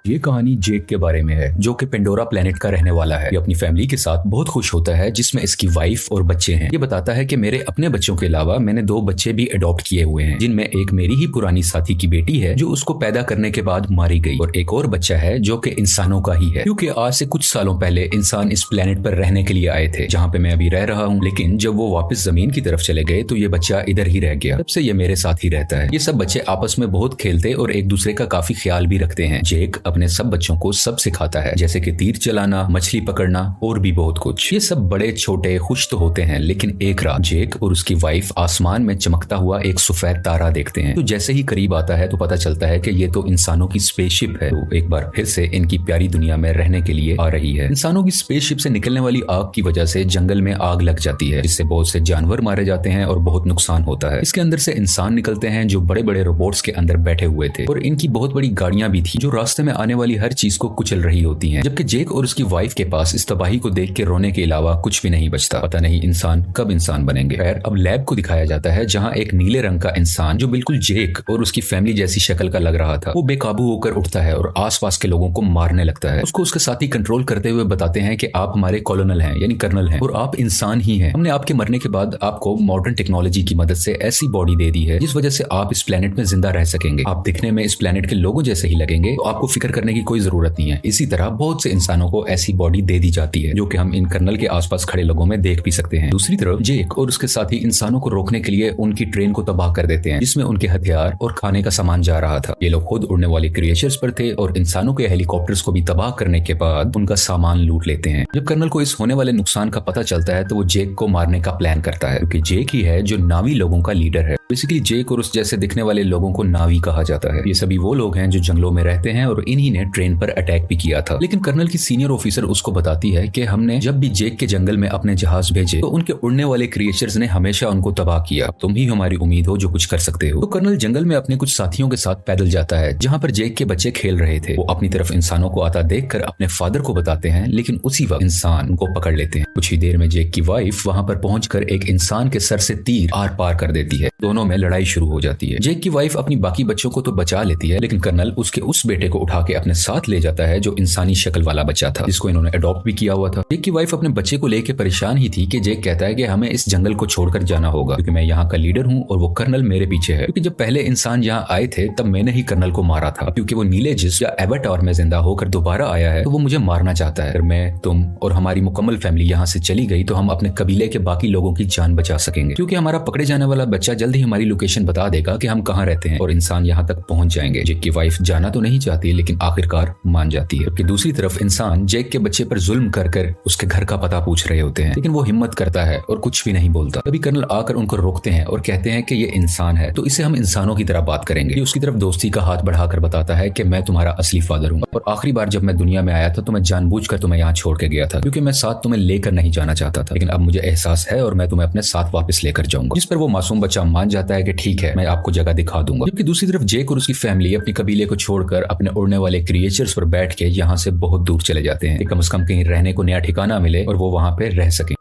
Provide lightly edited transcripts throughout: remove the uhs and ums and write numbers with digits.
ये कहानी जेक के बारे में है, जो कि पेंडोरा प्लेनेट का रहने वाला है। ये अपनी फैमिली के साथ बहुत खुश होता है, जिसमें इसकी वाइफ और बच्चे हैं। ये बताता है कि मेरे अपने बच्चों के अलावा मैंने 2 बच्चे भी अडॉप्ट किए हुए हैं, जिनमें एक मेरी ही पुरानी साथी की बेटी है जो उसको पैदा करने के बाद मारी गई, और एक और बच्चा है जो कि इंसानों का ही है, क्योंकि आज से कुछ सालों पहले इंसान इस प्लेनेट पर रहने के लिए आए थे, जहाँ पे मैं अभी रह रहा हूँ। लेकिन जब वो वापस जमीन की तरफ चले गए तो ये बच्चा इधर ही रह गया। तब से ये मेरे साथ ही रहता है। ये सब बच्चे आपस में बहुत खेलते और एक दूसरे का काफी ख्याल भी रखते हैं। जेक अपने सब बच्चों को सब सिखाता है, जैसे कि तीर चलाना, मछली पकड़ना और भी बहुत कुछ। ये सब बड़े छोटे खुश तो होते हैं, लेकिन एक रात जेक और उसकी वाइफ आसमान में चमकता हुआ एक सफेद तारा देखते हैं। तो जैसे ही करीब आता है तो पता चलता है कि ये तो इंसानों की स्पेसशिप है, तो एक बार फिर से इनकी प्यारी दुनिया में रहने के लिए आ रही है। इंसानों की स्पेसशिप से निकलने वाली आग की वजह से जंगल में आग लग जाती है, जिससे बहुत से जानवर मारे जाते हैं और बहुत नुकसान होता है। इसके अंदर से इंसान निकलते हैं जो बड़े बड़े रोबोट्स के अंदर बैठे हुए थे, और इनकी बहुत बड़ी गाड़ियां भी थी जो रास्ते में आने वाली हर चीज को कुचल रही होती हैं। जबकि जेक और उसकी वाइफ के पास इस तबाही को देख के रोने के अलावा कुछ भी नहीं बचता। पता नहीं इंसान कब इंसान बनेंगे। खैर, अब लैब को दिखाया जाता है, जहां एक नीले रंग का इंसान जो बिल्कुल जेक और उसकी फैमिली जैसी शक्ल का लग रहा था, वो बेकाबू होकर उठता है और आसपास के लोगों को मारने लगता है। उसको उसके साथी कंट्रोल करते हुए बताते हैं कि आप हमारे कॉलोनल हैं, यानी कर्नल हैं, और आप इंसान ही हैं। हमने आपके मरने के बाद आपको मॉडर्न टेक्नोलॉजी की मदद से ऐसी बॉडी दे दी है जिस वजह से आप इस प्लेनेट में जिंदा रह सकेंगे। आप दिखने में इस प्लेनेट के लोगों जैसे ही लगेंगे, तो आपको फिक्र करने की कोई जरूरत नहीं है। इसी तरह बहुत से इंसानों को ऐसी बॉडी दे दी जाती है, जो कि हम इन कर्नल के आसपास खड़े लोगों में देख भी सकते हैं। दूसरी तरफ जेक और उसके साथी इंसानों को रोकने के लिए उनकी ट्रेन को तबाह कर देते हैं, जिसमें उनके हथियार और खाने का सामान जा रहा था। ये लोग खुद उड़ने वाले क्रिएचर्स पर थे और इंसानों के हेलीकॉप्टर्स को भी तबाह करने के बाद उनका सामान लूट लेते हैं। जब कर्नल को इस होने वाले नुकसान का पता चलता है तो वो जेक को मारने का प्लान करता है, क्योंकि जेक ही है जो नावी लोगों का लीडर है। बेसिकली जेक और उस जैसे दिखने वाले लोगों को नावी कहा जाता है। ये सभी वो लोग हैं जो जंगलों में रहते हैं और इन्हीं ने ट्रेन पर अटैक भी किया था। लेकिन कर्नल की सीनियर ऑफिसर उसको बताती है कि हमने जब भी जेक के जंगल में अपने जहाज भेजे तो उनके उड़ने वाले क्रिएचर्स ने हमेशा उनको तबाह किया। तुम ही हमारी उम्मीद हो जो कुछ कर सकते हो। तो कर्नल जंगल में अपने कुछ साथियों के साथ पैदल जाता है, जहाँ पर जेक के बच्चे खेल रहे थे। वो अपनी तरफ इंसानों को आता देखकर अपने फादर को बताते हैं, लेकिन उसी वक्त इंसान उनको पकड़ लेते हैं। कुछ ही देर में जेक की वाइफ वहां पर पहुंचकर एक इंसान के सर से तीर आर पार कर देती है। दोनों में लड़ाई शुरू हो जाती है। जेक की वाइफ अपनी बाकी बच्चों को तो बचा लेती है, लेकिन कर्नल उसके उस बेटे को उठा के अपने साथ ले जाता है जो इंसानी शक्ल वाला बच्चा था, जिसको इन्होंने अडॉप्ट भी किया हुआ था। जेक की वाइफ अपने बच्चे को लेकर परेशान ही थी कि जेक कहता है कि हमें इस जंगल को छोड़कर जाना होगा, क्योंकि मैं यहाँ का लीडर हूँ और वो कर्नल मेरे पीछे है। क्योंकि जब पहले इंसान यहाँ आए थे तब मैंने ही कर्नल को मारा था, क्योंकि वो नीले जिस्म या एवाटार में जिंदा होकर दोबारा आया है तो वो मुझे मारना चाहता है। अगर मैं, तुम और हमारी मुकम्मल फैमिली यहाँ से चली गई तो हम अपने कबीले के बाकी लोगों की जान बचा सकेंगे, क्योंकि हमारा पकड़े जाने वाला बच्चा जल्द ही हमारी लोकेशन बता देगा कि हम कहाँ रहते हैं और इंसान यहाँ तक पहुंच जाएंगे। जेक की वाइफ जाना तो नहीं चाहती, लेकिन आखिरकार मान जाती है। जबकि दूसरी तरफ इंसान जेक के बच्चे पर जुल्म कर उसके घर का पता पूछ रहे होते हैं, लेकिन वो हिम्मत करता है और कुछ भी नहीं बोलता। तभी कर्नल आकर उनको रोकते हैं और कहते हैं कि ये इंसान है तो इसे हम इंसानों की तरह बात करेंगे। ये उसकी तरफ दोस्ती का हाथ बढ़ाकर बताता है कि मैं तुम्हारा असली फादर हूँ, और आखिरी बार जब मैं दुनिया में आया था तो मैं जानबूझकर तुम्हें यहाँ छोड़ के गया था, क्योंकि मैं साथ तुम्हें लेकर नहीं जाना चाहता था। लेकिन अब मुझे एहसास है और मैं तुम्हें अपने साथ वापस लेकर जाऊंगा। जिस पर वो मासूम बच्चा मान जाता है कि ठीक है, मैं आपको जगह दिखा दूंगा। जबकि दूसरी तरफ जेक और उसकी फैमिली अपनी कबीले को छोड़कर अपने उड़ने वाले क्रिएचर्स पर बैठ के यहाँ से बहुत दूर चले जाते हैं, कम से कम कहीं रहने को नया ठिकाना मिले और वो वहां पे रह सके।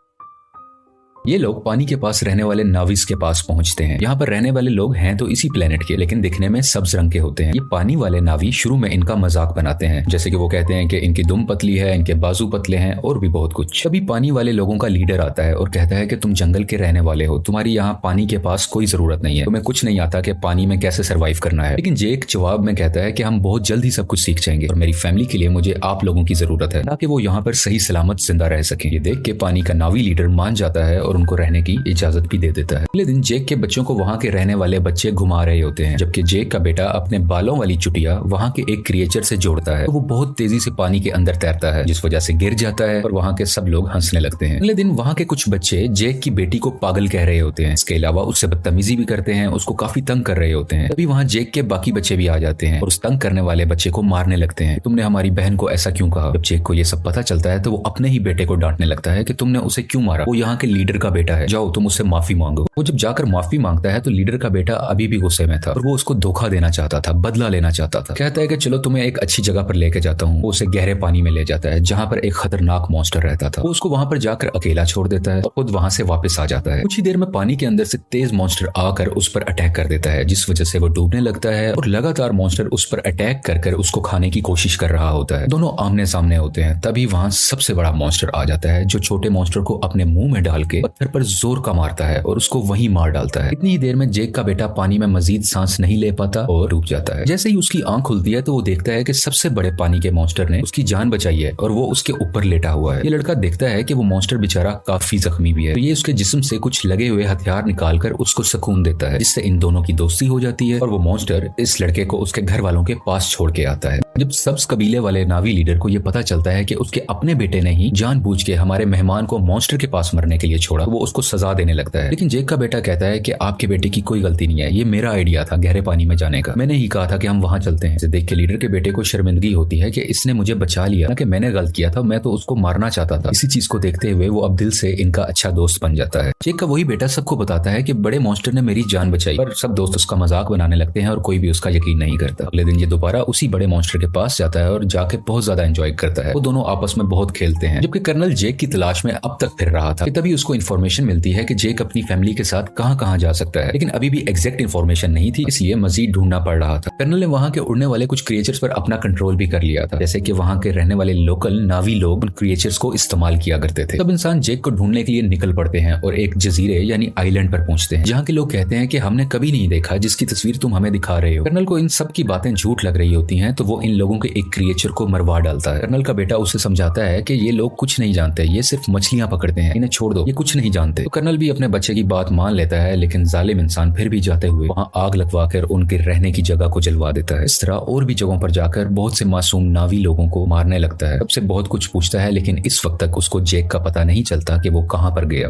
ये लोग पानी के पास रहने वाले नाविस के पास पहुंचते हैं। यहाँ पर रहने वाले लोग हैं तो इसी प्लेनेट के, लेकिन दिखने में सब्ज रंग के होते हैं। ये पानी वाले नावी शुरू में इनका मजाक बनाते हैं, जैसे कि वो कहते हैं कि इनकी दुम पतली है, इनके बाजू पतले हैं और भी बहुत कुछ। तभी पानी वाले लोगों का लीडर आता है और कहता है कि तुम जंगल के रहने वाले हो, तुम्हारी यहाँ पानी के पास कोई जरूरत नहीं है, तुम्हें कुछ नहीं आता कि पानी में कैसे सर्वाइव करना है। लेकिन जेक जवाब में कहता है कि हम बहुत जल्द ही सब कुछ सीख जाएंगे और मेरी फैमिली के लिए मुझे आप लोगों की जरूरत है, ताकि वो यहाँ पर सही सलामत जिंदा रह सके। ये देख के पानी का नावी लीडर मान जाता है और उनको रहने की इजाजत भी दे देता है। अगले दिन जेक के बच्चों को वहाँ के रहने वाले बच्चे घुमा रहे होते हैं, जबकि जेक का बेटा अपने बालों वाली चुटिया वहाँ के एक क्रिएचर से जोड़ता है, तो वो बहुत तेजी से पानी के अंदर तैरता है, जिस वजह से गिर जाता है और वहाँ के सब लोग हंसने लगते हैं। अगले दिन वहाँ के कुछ बच्चे जेक की बेटी को पागल कह रहे होते हैं, इसके अलावा उससे बदतमीजी भी करते हैं, उसको काफी तंग कर रहे होते हैं। तभी वहाँ जेक के बाकी बच्चे भी आ जाते हैं और उस तंग करने वाले बच्चे को मारने लगते हैं। तुमने हमारी बहन को ऐसा क्यों कहा? जब जेक को ये सब पता चलता है तो वो अपने ही बेटे को डांटने लगता है कि तुमने उसे क्यों मारा, वो यहाँ के लीडर का बेटा है, जाओ तुम उससे माफी मांगो। वो जब जाकर माफी मांगता है तो लीडर का बेटा अभी भी गुस्से में था और वो उसको धोखा देना चाहता था, बदला लेना चाहता था। कहता है कि चलो तुम्हें एक अच्छी जगह पर लेके जाता हूँ। वो उसे गहरे पानी में ले जाता है जहाँ पर एक खतरनाक मॉन्स्टर रहता था। वो उसको वहां पर जाकर अकेला छोड़ देता है और खुद वहां से वापस आ जाता है। कुछ ही देर में पानी के अंदर से तेज मॉन्स्टर आकर उस पर अटैक कर देता है, जिस वजह से वो डूबने लगता है और लगातार मॉन्स्टर उस पर अटैक कर उसको खाने की कोशिश कर रहा होता है। दोनों आमने सामने होते हैं, तभी वहां सबसे बड़ा मॉन्स्टर आ जाता है जो छोटे मॉन्स्टर को अपने मुंह में डाल के पत्थर पर जोर का मारता है और उसको वहीं मार डालता है। इतनी ही देर में जेक का बेटा पानी में मजीद सांस नहीं ले पाता और डूब जाता है। जैसे ही उसकी आंख खुलती है तो वो देखता है कि सबसे बड़े पानी के मॉन्स्टर ने उसकी जान बचाई है और वो उसके ऊपर लेटा हुआ है। ये लड़का देखता है कि वो मॉन्स्टर बेचारा काफी जख्मी भी है, तो ये उसके जिस्म से कुछ लगे हुए हथियार निकालकर उसको सुकून देता है, जिससे इन दोनों की दोस्ती हो जाती है और वो मॉन्स्टर इस लड़के को उसके घर वालों के पास छोड़ के आता है। जब सब्ज कबीले वाले नावी लीडर को ये पता चलता है कि उसके अपने बेटे ने ही जानबूझ के हमारे मेहमान को मॉन्स्टर के पास मरने के लिए छोड़ा, वो उसको सजा देने लगता है। लेकिन जेक का बेटा कहता है कि आपके बेटे की कोई गलती नहीं है, ये मेरा आइडिया था गहरे पानी में जाने का, मैंने ही कहा था कि हम वहां चलते हैं। इसे देख के लीडर के बेटे को शर्मिंदगी होती है कि इसने मुझे बचा लिया, ना कि मैंने गलत किया था, मैं तो उसको मारना चाहता था। इसी चीज को देखते हुए वो अब दिल से इनका अच्छा दोस्त बन जाता है। जेक का वही बेटा सबको बताता है कि बड़े मॉन्स्टर ने मेरी जान बचाई, पर सब दोस्त उसका मजाक बनाने लगते हैं और कोई भी उसका यकीन नहीं करता। अगले दिन ये दोबारा उसी बड़े मॉन्स्टर के पास जाता है और जाके बहुत ज्यादा एंजॉय करता है। वो दोनों आपस में बहुत खेलते हैं, जबकि कर्नल जेक की तलाश में अब तक फिर रहा था कि तभी उसको इन्फॉर्मेशन मिलती है कि जेक अपनी फैमिली के साथ कहां जा सकता है, लेकिन अभी भी एग्जैक्ट इन्फॉर्मेशन नहीं थी, इसलिए मजीद ढूंढना पड़ रहा था। कर्नल ने वहां के उड़ने वाले कुछ क्रिएचर्स पर अपना कंट्रोल भी कर लिया था, जैसे कि वहां के रहने वाले लोकल नावी लोग उन क्रिएचर्स को इस्तेमाल किया करते थे। तब इंसान जेक को ढूंढने के लिए निकल पड़ते हैं और एक जजीरे यानी आइलैंड पर पहुंचते हैं, जहाँ के लोग कहते हैं कि हमने कभी नहीं देखा जिसकी तस्वीर तुम हमें दिखा रहे हो। कर्नल को इन सब की बातें झूठ लग रही होती हैं, तो वो इन लोगों के एक क्रिएचर को मरवा डालता है। कर्नल का बेटा उसे समझाता है कि ये लोग कुछ नहीं जानते, ये सिर्फ मछलियां पकड़ते हैं, इन्हें छोड़ दो, ये कुछ नहीं जानते। तो कर्नल भी अपने बच्चे की बात मान लेता है, लेकिन जालिम इंसान फिर भी जाते हुए वहां आग लगवाकर उनके रहने की जगह को जलवा देता है। इस तरह और भी जगहों पर जाकर बहुत से मासूम नावी लोगों को मारने लगता है। सबसे बहुत कुछ पूछता है, लेकिन इस वक्त तक उसको जेक का पता नहीं चलता कि वो कहां पर गया।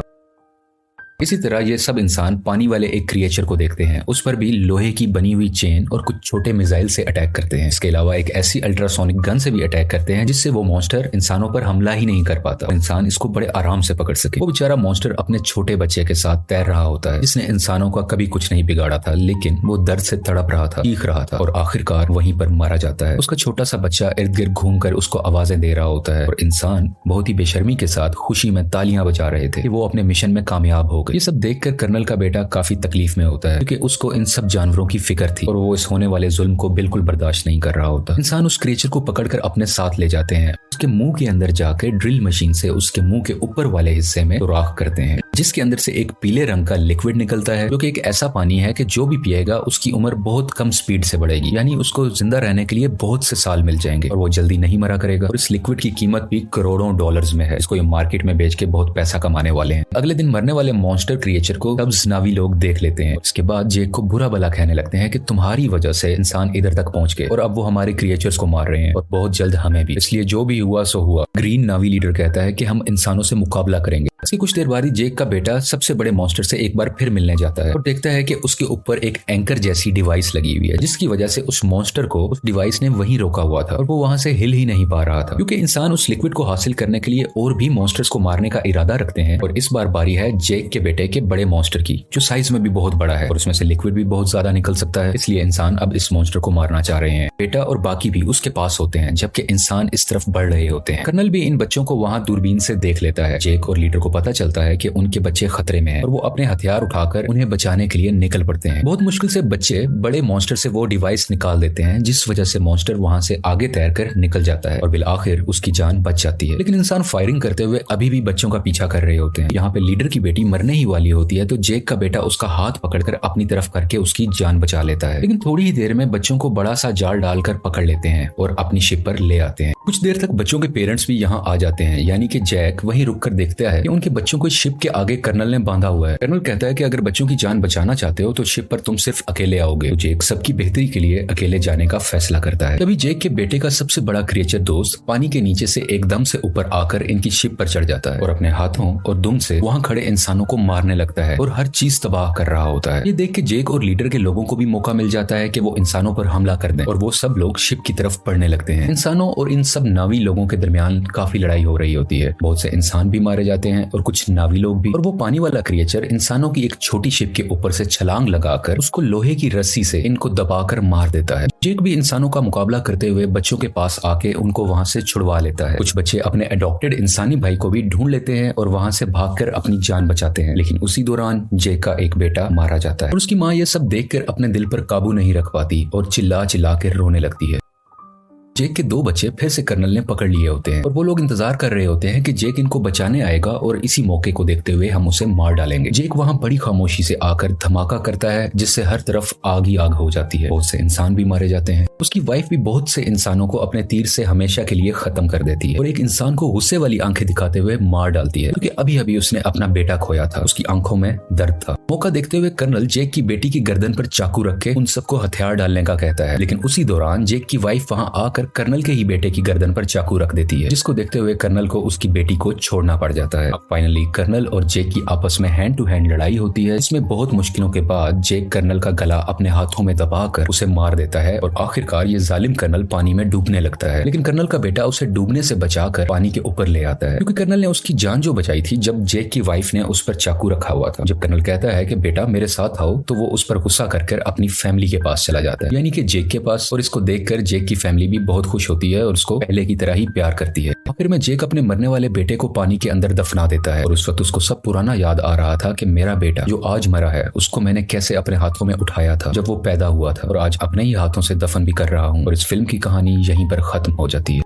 इसी तरह ये सब इंसान पानी वाले एक क्रिएचर को देखते हैं, उस पर भी लोहे की बनी हुई चेन और कुछ छोटे मिसाइल से अटैक करते हैं। इसके अलावा एक ऐसी अल्ट्रासोनिक गन से भी अटैक करते हैं जिससे वो मॉन्स्टर इंसानों पर हमला ही नहीं कर पाता, इंसान इसको बड़े आराम से पकड़ सके। वो बेचारा मॉन्स्टर अपने छोटे बच्चे के साथ तैर रहा होता है, जिसने इंसानों का कभी कुछ नहीं बिगाड़ा था, लेकिन वो दर्द से तड़प रहा था, चीख रहा था और आखिरकार वहीं पर मारा जाता है। उसका छोटा सा बच्चा इर्द गिर्द घूमकर उसको आवाजें दे रहा होता है और इंसान बहुत ही बेशर्मी के साथ खुशी में तालियां बजा रहे थे कि वो अपने मिशन में कामयाब हो गए। ये सब देखकर कर्नल का बेटा काफी तकलीफ में होता है, क्योंकि उसको इन सब जानवरों की फिक्र थी और वो इस होने वाले जुल्म को बिल्कुल बर्दाश्त नहीं कर रहा होता। इंसान उस क्रिएचर को पकड़कर अपने साथ ले जाते हैं, उसके मुंह के अंदर जाकर ड्रिल मशीन से उसके मुंह के ऊपर वाले हिस्से में सुराख करते हैं, जिसके अंदर से एक पीले रंग का लिक्विड निकलता है, जो कि एक ऐसा पानी है कि जो भी पिएगा उसकी उम्र बहुत कम स्पीड से बढ़ेगी, यानी उसको जिंदा रहने के लिए बहुत से साल मिल जाएंगे और वो जल्दी नहीं मरा करेगा। और इस लिक्विड की कीमत भी करोड़ों डॉलर्स में है, इसको ये मार्केट में बेच के बहुत पैसा कमाने वाले हैं। अगले दिन मरने वाले मॉन्स्टर क्रिएचर को सब्ज नावी लोग देख लेते हैं। इसके बाद जेक को बुरा भला कहने लगते हैं कि तुम्हारी वजह से इंसान इधर तक पहुंच गए और अब वो हमारे क्रिएचर्स को मार रहे हैं और बहुत जल्द हमें भी, इसलिए जो भी हुआ सो हुआ। ग्रीन नावी लीडर कहता है कि हम इंसानों से मुकाबला करेंगे। इसके कुछ देर बाद ही जेक का बेटा सबसे बड़े मॉन्स्टर से एक बार फिर मिलने जाता है और देखता है कि उसके ऊपर एक एंकर जैसी डिवाइस लगी हुई है, जिसकी वजह से उस मॉन्स्टर को उस डिवाइस ने वहीं रोका हुआ था और वो वहां से हिल ही नहीं पा रहा था, क्योंकि इंसान उस लिक्विड को हासिल करने के लिए और भी मॉन्स्टर्स को मारने का इरादा रखते हैं। और इस बार बारी है जेक के बेटे के बड़े मॉन्स्टर की, जो साइज में भी बहुत बड़ा है और उसमें से लिक्विड भी बहुत ज्यादा निकल सकता है, इसलिए इंसान अब इस मॉन्स्टर को मारना चाह रहे हैं। बेटा और बाकी भी उसके पास होते हैं, जबकि इंसान इस तरफ बढ़ रहे होते हैं। कर्नल भी इन बच्चों को वहां दूरबीन से देख लेता है। जेक और लीडर को पता चलता है कि उनके बच्चे खतरे में हैं और वो अपने हथियार उठाकर उन्हें बचाने के लिए निकल पड़ते हैं। बहुत मुश्किल से बच्चे बड़े मॉन्स्टर से वो डिवाइस निकाल देते हैं, जिस वजह से मॉन्स्टर वहां से आगे तैरकर निकल जाता है और बिल आखिर उसकी जान बच जाती है। लेकिन इंसान फायरिंग करते हुए अभी भी बच्चों का पीछा कर रहे होते हैं। यहाँ पे लीडर की बेटी मरने ही वाली होती है, तो जेक का बेटा उसका हाथ पकड़कर अपनी तरफ करके उसकी जान बचा लेता है। लेकिन थोड़ी ही देर में बच्चों को बड़ा सा जाल डालकर पकड़ लेते हैं और अपनी शिप पर ले आते हैं। कुछ देर तक बच्चों के पेरेंट्स भी यहाँ आ जाते हैं, यानी कि जैक वहीं रुककर देखता है कि उनके बच्चों को शिप के आगे कर्नल ने बांधा हुआ है। कर्नल कहता है कि अगर बच्चों की जान बचाना चाहते हो तो शिप पर तुम सिर्फ अकेले आओगे। तो जेक सबकी बेहतरी के लिए अकेले जाने का फैसला करता है। तभी जेक के बेटे का सबसे बड़ा क्रिएचर दोस्त पानी के नीचे से एकदम से ऊपर आकर इनकी शिप पर चढ़ जाता है और अपने हाथों और दुम से वहां खड़े इंसानों को मारने लगता है और हर चीज तबाह कर रहा होता है। ये देख के जेक और लीडर के लोगों को भी मौका मिल जाता है कि वो इंसानों पर हमला कर दें और वो सब लोग शिप की तरफ बढ़ने लगते हैं। इंसानों और इन सब नावी लोगों के दरमियान काफी लड़ाई हो रही होती है। बहुत से इंसान भी मारे जाते हैं और कुछ नावी लोग भी। और वो पानी वाला क्रिएचर इंसानों की एक छोटी शिप के ऊपर से छलांग लगाकर उसको लोहे की रस्सी से इनको दबाकर मार देता है। जेक भी इंसानों का मुकाबला करते हुए बच्चों के पास आके उनको वहां से छुड़वा लेता है। कुछ बच्चे अपने अडॉप्टेड इंसानी भाई को भी ढूंढ लेते हैं और वहां से भागकर अपनी जान बचाते हैं, लेकिन उसी दौरान जेक का एक बेटा मारा जाता है और उसकी माँ ये सब देखकर अपने दिल पर काबू नहीं रख पाती और चिल्ला चिल्ला कर रोने लगती है। जेक के दो बच्चे फिर से कर्नल ने पकड़ लिए होते हैं और वो लोग इंतजार कर रहे होते हैं कि जेक इनको बचाने आएगा और इसी मौके को देखते हुए हम उसे मार डालेंगे। जेक वहां बड़ी खामोशी से आकर धमाका करता है जिससे हर तरफ आग ही आग हो जाती है। बहुत से इंसान भी मारे जाते हैं। उसकी वाइफ भी बहुत से इंसानों को अपने तीर से हमेशा के लिए खत्म कर देती है और एक इंसान को गुस्से वाली आंखें दिखाते हुए मार डालती है क्योंकि अभी अभी उसने अपना बेटा खोया था। उसकी आंखों में दर्द था। मौका देखते हुए कर्नल जेक की बेटी की गर्दन पर चाकू रख के उन सबको हथियार डालने का कहता है, लेकिन उसी दौरान जेक की वाइफ वहां आकर कर्नल के ही बेटे की गर्दन पर चाकू रख देती है, जिसको देखते हुए कर्नल को उसकी बेटी को छोड़ना पड़ जाता है। अब फाइनली कर्नल और जेक की आपस में हैंड टू हैंड लड़ाई होती है। इसमें बहुत मुश्किलों के बाद जेक कर्नल का गला अपने हाथों में दबाकर उसे मार देता है और आखिरकार ये जालिम कर्नल पानी में डूबने लगता है, लेकिन कर्नल का बेटा उसे डूबने से बचाकर पानी के ऊपर ले आता है क्योंकि कर्नल ने उसकी जान जो बचाई थी जब जेक की वाइफ ने उस पर चाकू रखा हुआ था। जब कर्नल कहता है कि बेटा मेरे साथ आओ तो वो उस पर गुस्सा कर अपनी फैमिली के पास चला जाता है, यानी कि जेक के पास, और इसको देखकर जेक की फैमिली भी बहुत खुश होती है और उसको पहले की तरह ही प्यार करती है। आखिर में जेक अपने मरने वाले बेटे को पानी के अंदर दफना देता है और उस वक्त उसको सब पुराना याद आ रहा था कि मेरा बेटा जो आज मरा है उसको मैंने कैसे अपने हाथों में उठाया था जब वो पैदा हुआ था और आज अपने ही हाथों से दफन भी कर रहा हूँ। और इस फिल्म की कहानी यहीं पर खत्म हो जाती है।